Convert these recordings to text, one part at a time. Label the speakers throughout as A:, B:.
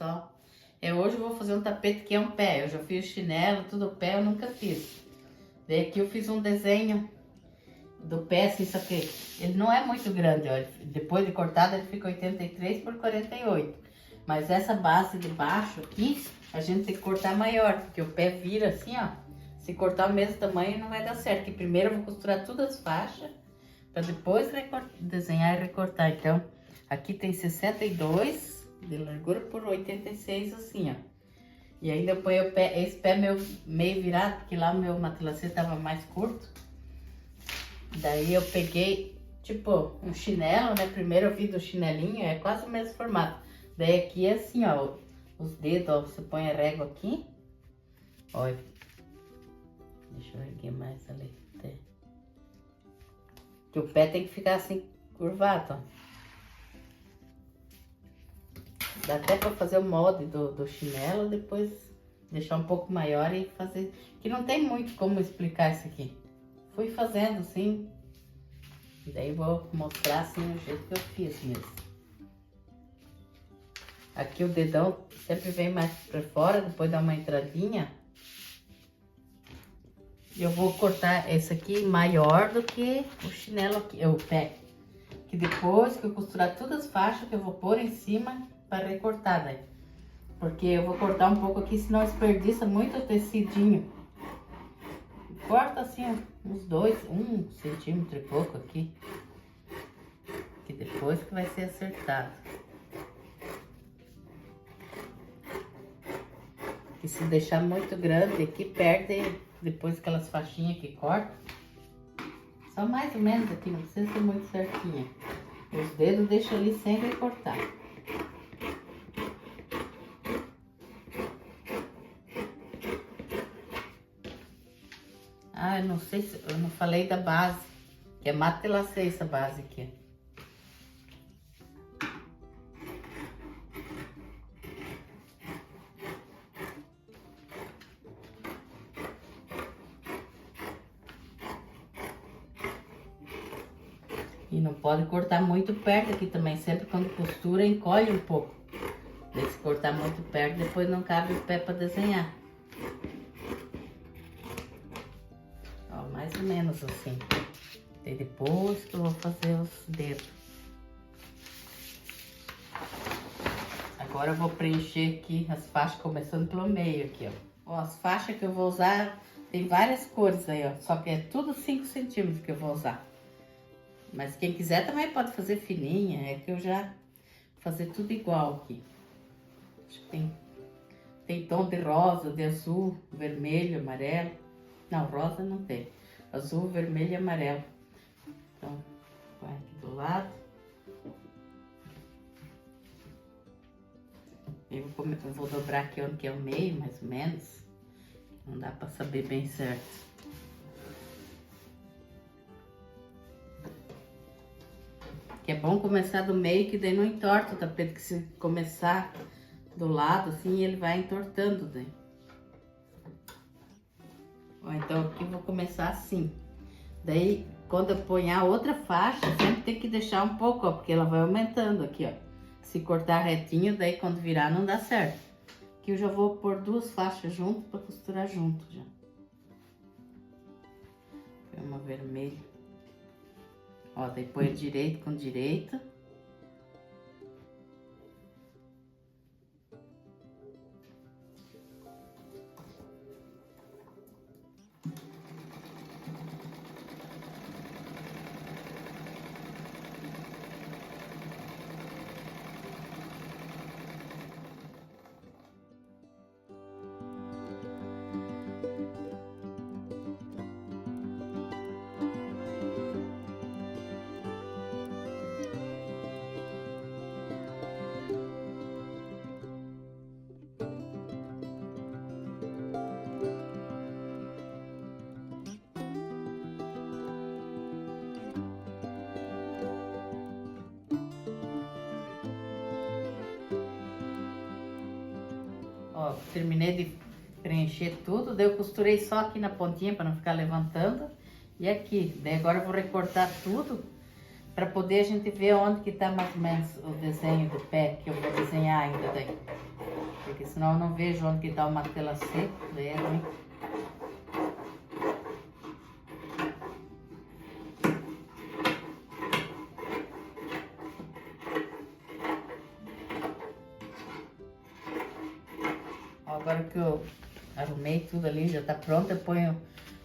A: só. Hoje eu vou fazer um tapete que é um pé. Eu já fiz chinelo, tudo pé, eu nunca fiz. Daí aqui eu fiz um desenho do pé, assim, só que ele não é muito grande, ó. Depois de cortado ele fica 83 por 48. Mas essa base de baixo aqui, a gente tem que cortar maior, porque o pé vira assim, ó. Se cortar o mesmo tamanho não vai dar certo, que primeiro eu vou costurar todas as faixas, para depois desenhar e recortar. Então, aqui tem 62 de largura por 86, assim, ó. E ainda eu ponho esse pé meio virado, porque lá o meu matelassê tava mais curto. Daí eu peguei, tipo, um chinelo, né? Primeiro eu fiz do chinelinho, é quase o mesmo formato. Daí aqui é assim, ó, os dedos, ó, você põe a régua aqui. Olha. Deixa eu erguer mais ali. Que o pé tem que ficar assim, curvado, ó. Dá até pra fazer o molde do chinelo, depois deixar um pouco maior e fazer. Que não tem muito como explicar isso aqui. Fui fazendo assim. E daí vou mostrar assim o jeito que eu fiz mesmo. Aqui o dedão sempre vem mais pra fora, depois dá uma entradinha. E eu vou cortar esse aqui maior do que o chinelo aqui, o pé. Que depois que eu costurar todas as faixas que eu vou pôr em cima para recortar daí. Porque eu vou cortar um pouco aqui, senão desperdiça muito o tecidinho. Corta assim uns 1 centímetro e pouco aqui. Que depois que vai ser acertado. Que se deixar muito grande aqui, perde depois aquelas faixinhas que corta. Só mais ou menos aqui, não precisa ser muito certinha. Os dedos deixa ali sem recortar. Ah, eu não sei se eu não falei da base, que é matelassê essa base aqui. E não pode cortar muito perto aqui também, sempre quando costura encolhe um pouco. Daí se cortar muito perto, depois não cabe o pé para desenhar. Ó, mais ou menos assim. E depois que eu vou fazer os dedos. Agora eu vou preencher aqui as faixas, começando pelo meio aqui, ó. Ó, as faixas que eu vou usar, tem várias cores aí, ó. Só que é tudo 5 centímetros que eu vou usar. Mas quem quiser também pode fazer fininha, é que eu já vou fazer tudo igual aqui. Acho que tem tom de rosa, de azul, vermelho, amarelo. Não, rosa não tem. Azul, vermelho e amarelo. Então, vai aqui do lado. Eu vou dobrar aqui onde que é o meio, mais ou menos. Não dá pra saber bem certo. Que é bom começar do meio, que daí não entorta o tapete, que se começar do lado, assim, ele vai entortando daí. Ó, então aqui eu vou começar assim. Daí, quando eu ponho a outra faixa, sempre tem que deixar um pouco, ó, porque ela vai aumentando aqui, ó. Se cortar retinho, daí quando virar não dá certo. Aqui eu já vou pôr 2 faixas junto pra costurar junto já. Põe uma vermelha. Ó, daí põe direito com direito. Ó, terminei de preencher tudo, daí eu costurei só aqui na pontinha para não ficar levantando. E aqui, daí agora eu vou recortar tudo Pra poder a gente ver onde que tá mais ou menos o desenho do pé, que eu vou desenhar ainda daí. Porque senão eu não vejo onde que tá o matelacê, daí é ruim. Agora que eu arrumei tudo ali, já tá pronto, eu ponho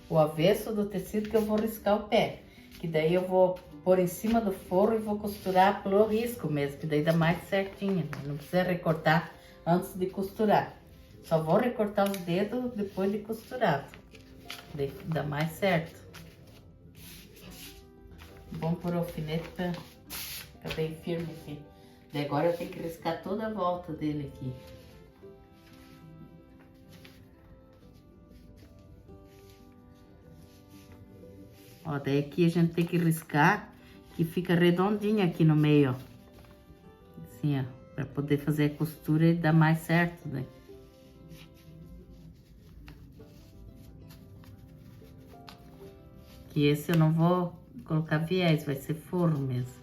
A: o avesso do tecido que eu vou riscar o pé. Que daí eu vou pôr em cima do forro e vou costurar pelo risco mesmo, que daí dá mais certinho. Não precisa recortar antes de costurar. Só vou recortar os dedos depois de costurado. Daí dá mais certo. Vamos pôr o alfinete pra ficar bem firme aqui. Daí agora eu tenho que riscar toda a volta dele aqui. Ó, daí aqui a gente tem que riscar que fica redondinho aqui no meio, ó. Assim, ó, pra poder fazer a costura e dar mais certo, né? Que esse eu não vou colocar viés, vai ser forro mesmo.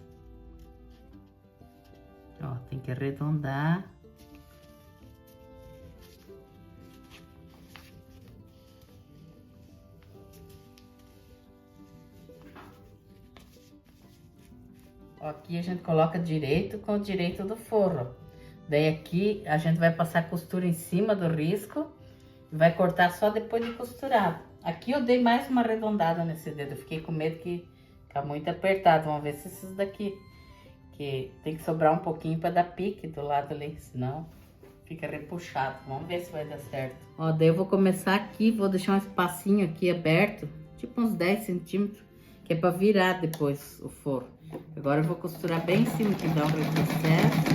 A: Ó, tem que arredondar. Aqui a gente coloca direito com o direito do forro. Daí aqui a gente vai passar a costura em cima do risco e vai cortar só depois de costurado. Aqui eu dei mais uma arredondada nesse dedo, eu fiquei com medo que fica muito apertado. Vamos ver se esses daqui, que tem que sobrar um pouquinho para dar pique do lado ali, senão fica repuxado. Vamos ver se vai dar certo. Ó, daí eu vou começar aqui, vou deixar um espacinho aqui aberto, tipo uns 10 centímetros, que é para virar depois o forro. Agora eu vou costurar bem em cima, que dá um retrocesso.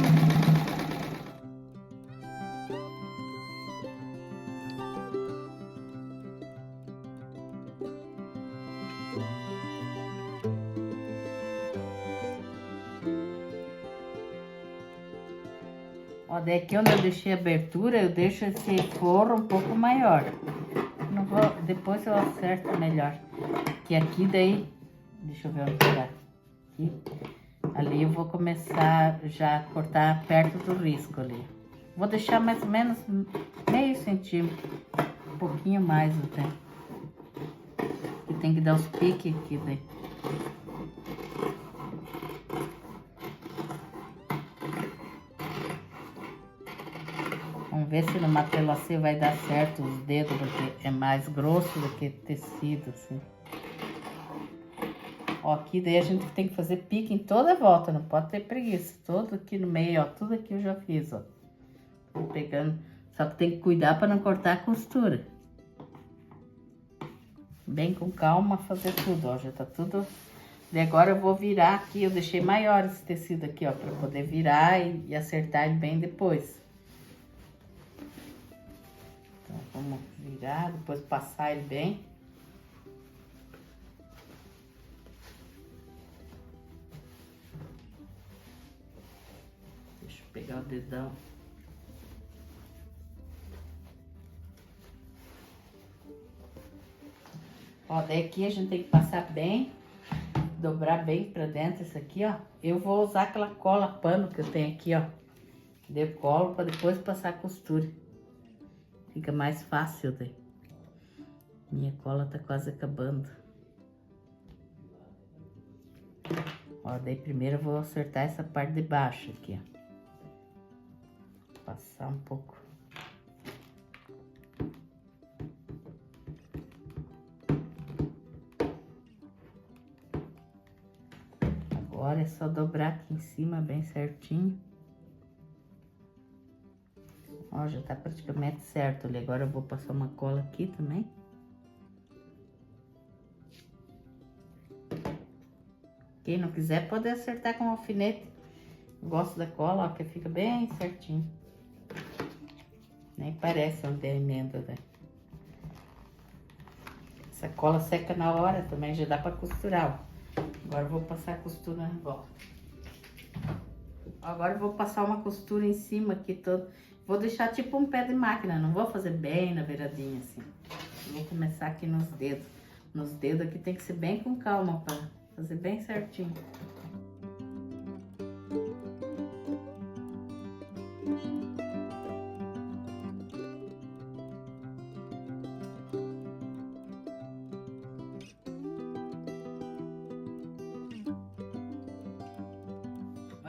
A: Ó, daí aqui onde eu deixei a abertura, eu deixo esse forro um pouco maior. Não vou, depois eu acerto melhor. Que aqui daí, deixa eu ver onde tá. Aqui. Ali eu vou começar já a cortar perto do risco ali. Vou deixar mais ou menos meio centímetro, um pouquinho mais até. E tem que dar os piques aqui daí. Vamos ver se no matelacê vai dar certo os dedos, porque é mais grosso do que tecido, assim. Ó, aqui daí a gente tem que fazer pique em toda a volta, não pode ter preguiça. Todo aqui no meio, ó, tudo aqui eu já fiz, ó. Tô pegando, só que tem que cuidar para não cortar a costura. Bem com calma fazer tudo, ó, já tá tudo. E agora eu vou virar aqui, eu deixei maior esse tecido aqui, ó, para poder virar e acertar ele bem depois. Então vamos virar, depois passar ele bem. Deixa eu pegar o dedão. Ó, daí aqui a gente tem que passar bem, dobrar bem pra dentro isso aqui, ó. Eu vou usar aquela cola pano que eu tenho aqui, ó. Eu colo pra depois passar a costura. Fica mais fácil daí. Minha cola tá quase acabando. Ó, daí primeiro eu vou acertar essa parte de baixo aqui, ó. Passar um pouco. Agora é só dobrar aqui em cima bem certinho. Ó, já tá praticamente certo ali. Agora eu vou passar uma cola aqui também. Quem não quiser pode acertar com alfinete. Eu gosto da cola, ó, que fica bem certinho. Nem parece onde tem emenda, né? Essa cola seca na hora também, já dá pra costurar, ó. Agora eu vou passar a costura na volta. Agora eu vou passar uma costura em cima aqui todo. Vou deixar tipo um pé de máquina, não vou fazer bem na beiradinha assim. Eu vou começar aqui nos dedos. Nos dedos aqui tem que ser bem com calma pra fazer bem certinho.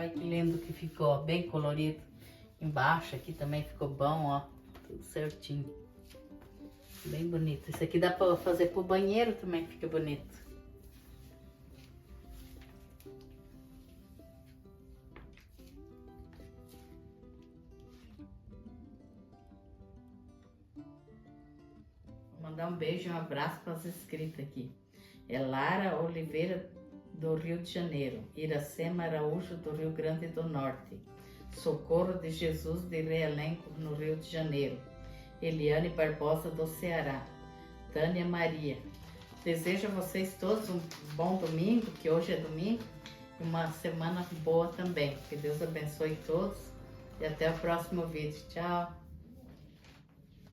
A: Olha que lindo que ficou, ó, bem colorido. Embaixo aqui também ficou bom, ó, tudo certinho. Bem bonito. Esse aqui dá pra fazer pro banheiro também, fica bonito. Vou mandar um beijo e um abraço para as inscritas aqui. É Lara Oliveira, do Rio de Janeiro. Iracema Araújo, do Rio Grande do Norte. Socorro de Jesus, de Realengo, no Rio de Janeiro. Eliane Barbosa, do Ceará. Tânia Maria. Desejo a vocês todos um bom domingo, que hoje é domingo, e uma semana boa também. Que Deus abençoe todos e até o próximo vídeo. Tchau!